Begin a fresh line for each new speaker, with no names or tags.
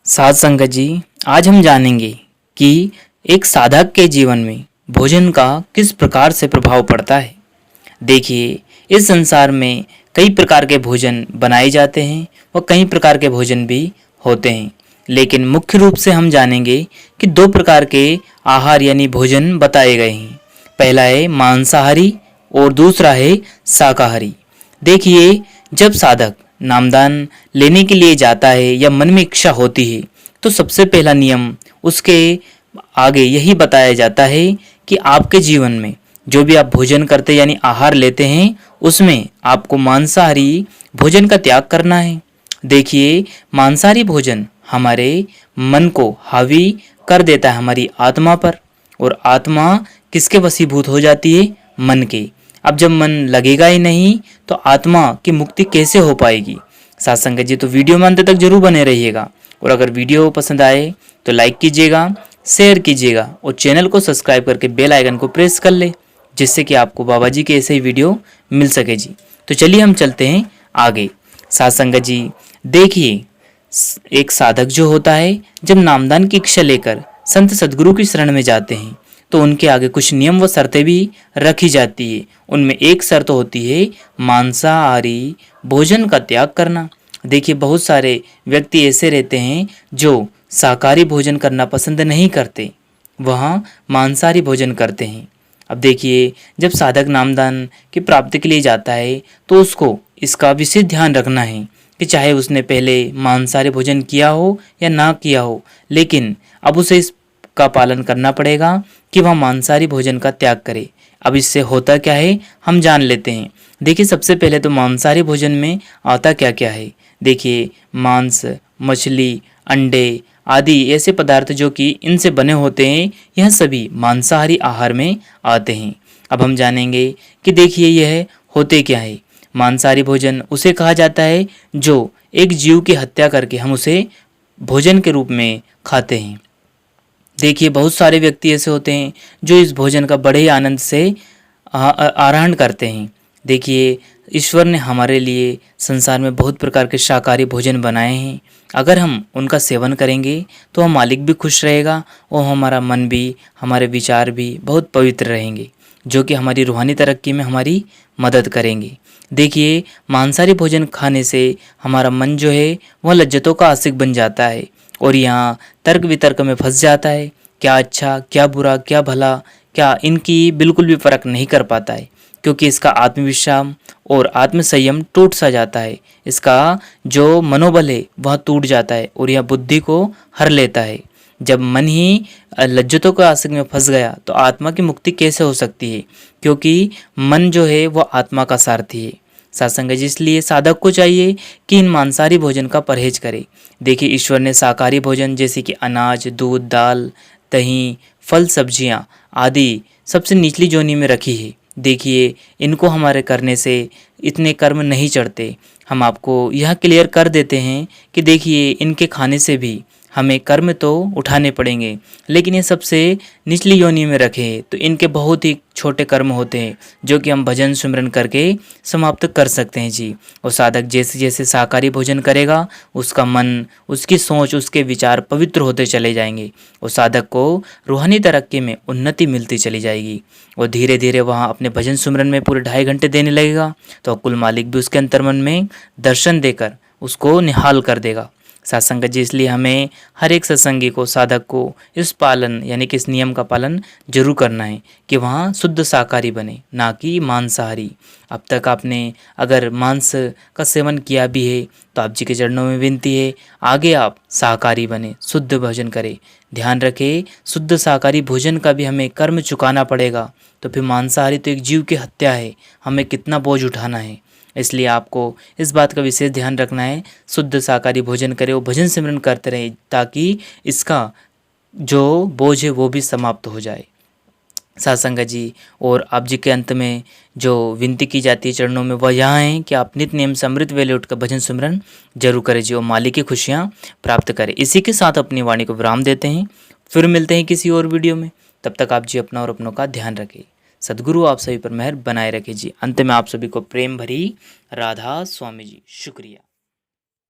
साथ संगत जी, आज हम जानेंगे कि एक साधक के जीवन में भोजन का किस प्रकार से प्रभाव पड़ता है। देखिए, इस संसार में कई प्रकार के भोजन बनाए जाते हैं और कई प्रकार के भोजन भी होते हैं, लेकिन मुख्य रूप से हम जानेंगे कि दो प्रकार के आहार यानी भोजन बताए गए हैं। पहला है मांसाहारी और दूसरा है शाकाहारी। देखिए, जब साधक नामदान लेने के लिए जाता है या मन में इच्छा होती है तो सबसे पहला नियम उसके आगे यही बताया जाता है कि आपके जीवन में जो भी आप भोजन करते यानी आहार लेते हैं उसमें आपको मांसाहारी भोजन का त्याग करना है। देखिए, मांसाहारी भोजन हमारे मन को हावी कर देता है हमारी आत्मा पर, और आत्मा किसके वशीभूत हो जाती है? मन के। अब जब मन लगेगा ही नहीं तो आत्मा की मुक्ति कैसे हो पाएगी? साथ संगत जी, तो वीडियो में अंत तक जरूर बने रहिएगा, और अगर वीडियो पसंद आए तो लाइक कीजिएगा, शेयर कीजिएगा और चैनल को सब्सक्राइब करके बेल आइकन को प्रेस कर ले, जिससे कि आपको बाबा जी के ऐसे ही वीडियो मिल सके जी। तो चलिए हम चलते हैं आगे। साथ संगत जी, देखिए, एक साधक जो होता है जब नामदान की इच्छा लेकर संत सदगुरु की शरण में जाते हैं तो उनके आगे कुछ नियम व शर्तें भी रखी जाती है। उनमें एक शर्त होती है मांसाहारी भोजन का त्याग करना। देखिए, बहुत सारे व्यक्ति ऐसे रहते हैं जो शाकाहारी भोजन करना पसंद नहीं करते, वह मांसाहारी भोजन करते हैं। अब देखिए, जब साधक नामदान की प्राप्ति के लिए जाता है तो उसको इसका विशेष ध्यान रखना है कि चाहे उसने पहले मांसाहारी भोजन किया हो या ना किया हो, लेकिन अब उसे इसका पालन करना पड़ेगा कि वह मांसाहारी भोजन का त्याग करे। अब इससे होता क्या है हम जान लेते हैं। देखिए, सबसे पहले तो मांसाहारी भोजन में आता क्या क्या है। देखिए, मांस, मछली, अंडे आदि ऐसे पदार्थ जो कि इनसे बने होते हैं, यह सभी मांसाहारी आहार में आते हैं। अब हम जानेंगे कि देखिए यह होते क्या है। मांसाहारी भोजन उसे कहा जाता है जो एक जीव की हत्या करके हम उसे भोजन के रूप में खाते हैं। देखिए, बहुत सारे व्यक्ति ऐसे होते हैं जो इस भोजन का बड़े ही आनंद से आरोहण करते हैं। देखिए, ईश्वर ने हमारे लिए संसार में बहुत प्रकार के शाकाहारी भोजन बनाए हैं। अगर हम उनका सेवन करेंगे तो हम मालिक भी खुश रहेगा और हमारा मन भी, हमारे विचार भी बहुत पवित्र रहेंगे, जो कि हमारी रूहानी तरक्की में हमारी मदद करेंगे। देखिए, मांसाहारी भोजन खाने से हमारा मन जो है वह लज्जतों का आशिक बन जाता है और यहाँ तर्क वितर्क में फंस जाता है। क्या अच्छा, क्या बुरा, क्या भला, क्या इनकी बिल्कुल भी फर्क नहीं कर पाता है, क्योंकि इसका आत्मविश्वास और आत्मसंयम टूट सा जाता है। इसका जो मनोबल है वह टूट जाता है और यह बुद्धि को हर लेता है। जब मन ही लज्जतों के आशिक में फंस गया तो आत्मा की मुक्ति कैसे हो सकती है, क्योंकि मन जो है वह आत्मा का सारथी है। सत्संग जी, इसलिए साधक को चाहिए कि इन मांसाहारी भोजन का परहेज करे। देखिए, ईश्वर ने शाकाहारी भोजन जैसे कि अनाज, दूध, दाल, दही, फल, सब्जियां आदि सबसे निचली जोनी में रखी है। देखिए, इनको हमारे करने से इतने कर्म नहीं चढ़ते। हम आपको यह क्लियर कर देते हैं कि देखिए, इनके खाने से भी हमें कर्म तो उठाने पड़ेंगे, लेकिन ये सबसे निचली योनि में रखे तो इनके बहुत ही छोटे कर्म होते हैं जो कि हम भजन सिमरन करके समाप्त कर सकते हैं जी। और साधक जैसे जैसे शाकाहारी भोजन करेगा उसका मन, उसकी सोच, उसके विचार पवित्र होते चले जाएंगे और साधक को रूहानी तरक्की में उन्नति मिलती चली जाएगी और धीरे धीरे वहाँ अपने भजन सिमरन में पूरे 2.5 घंटे देने लगेगा तो कुल मालिक भी उसके अंतर्मन में दर्शन देकर उसको निहाल कर देगा। सत्संग जी, इसलिए हमें हर एक सत्संगी को, साधक को इस पालन यानी कि इस नियम का पालन जरूर करना है कि वहाँ शुद्ध शाकाहारी बने, ना कि मांसाहारी। अब तक आपने अगर मांस का सेवन किया भी है तो आप जी के चरणों में विनती है आगे आप शाकाहारी बने, शुद्ध भोजन करें। ध्यान रखें, शुद्ध शाकाहारी भोजन का भी हमें कर्म चुकाना पड़ेगा, तो फिर मांसाहारी तो एक जीव की हत्या है, हमें कितना बोझ उठाना है। इसलिए आपको इस बात का विशेष ध्यान रखना है, शुद्ध शाकाहारी भोजन करें और भजन सिमरन करते रहे ताकि इसका जो बोझ है वो भी समाप्त हो जाए। सत्संग जी, और आप जी के अंत में जो विनती की जाती है चरणों में वह यहाँ है कि आप नित्य नियम से अमृत वेले उठकर भजन सिमरन जरूर करें जी और मालिक की खुशियाँ प्राप्त करें। इसी के साथ अपनी वाणी को विराम देते हैं, फिर मिलते हैं किसी और वीडियो में। तब तक आप जी अपना और अपनों का ध्यान रखें। सद्गुरु आप सभी पर मेहर बनाए रखे जी। अंत में आप सभी को प्रेम भरी राधा स्वामी जी। शुक्रिया।